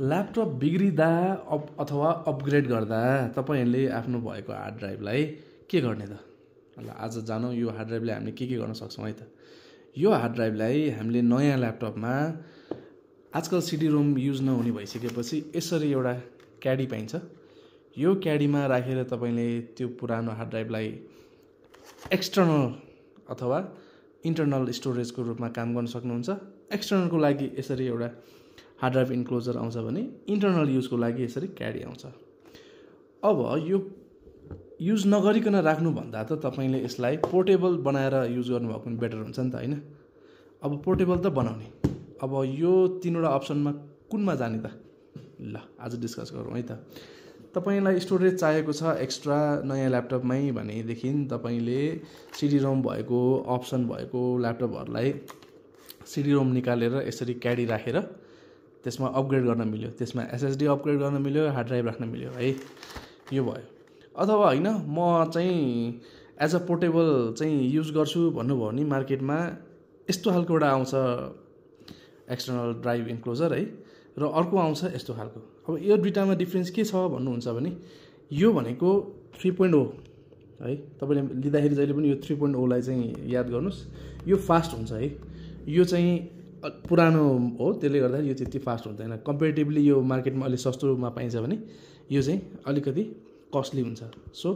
Laptop बिग्रिँदा अथवा upgrade गर्दा तपाईहरुले आफ्नो भएको हार्ड ड्राइभलाई के गर्ने त? ल आज जानौं यो हार्ड ड्राइभले हामीले के गर्न सक्छौं है त। यो हार्ड ड्राइभलाई हामीले नयाँ ल्यापटपमा आजकल सिडी रोम युज नहुने भइसकेपछि यसरी एउटा क्याडी पाइन्छ। यो क्याडीमा राखेर तपाईले त्यो पुरानो हार्ड ड्राइभलाई एक्सटर्नल अथवा इन्टरनल स्टोरेजको रूपमा काम गर्न सक्नुहुन्छ। एक्सटर्नलको लागि यसरी एउटा हार्ड ड्राइभ इन्क्लोजर आउँछ भने इन्टरनल युजको लागि यसरी क्याडी आउँछ। अब यो युज नगरिकन राख्नु भन्दा त तपाईले यसलाई पोर्टेबल बनाएर युज गर्नुभएको पनि बेटर हुन्छ नि त हैन। अब पोर्टेबल त बनाउने, अब यो तीनवटा अप्सनमा कुनमा जाने त? ल आज डिस्कस गरौँ है त। तपाईलाई स्टोरेज चाहिएको छ एक्स्ट्रा नयाँ ल्यापटपमै भनेदेखि तपाईले सिडी रोम भएको अप्सन भएको ल्यापटपहरुलाई सिडी रोम निकालेर यसरी क्याडी राखेर त्यसमा अपग्रेड गर्न मिल्यो, त्यसमा एसएसडी अपग्रेड गर्न मिल्यो, हार्ड ड्राइभ राख्न मिल्यो है। यो भयो। अथवा हैन म चाहिँ एज अ पोर्टेबल चाहिँ युज गर्छु भन्नुभयो भने मार्केटमा यस्तो खालको एउटा आउँछ एक्सटर्नल ड्राइभ इन्क्लोजर है, र अर्को आउँछ यस्तो खालको। अब यो दुईटामा डिफरेन्स के छ भन्नुहुन्छ भने यो भनेको 3.0 है। तपाईले लिँदाखेरि जहिले पनि यो 3.0 लाई चाहिँ याद गर्नुस्। यो फास्ट हुन्छ है। यो चाहिँ पुरानो हो, त्यसले गर्दा यो त्यति फास्ट हुँदैन। कम्पेरेटिभली यो मार्केटमा अलि सस्तोमा पाइन्छ भने यो चाहिँ अलिकति कस्टली हुन्छ। सो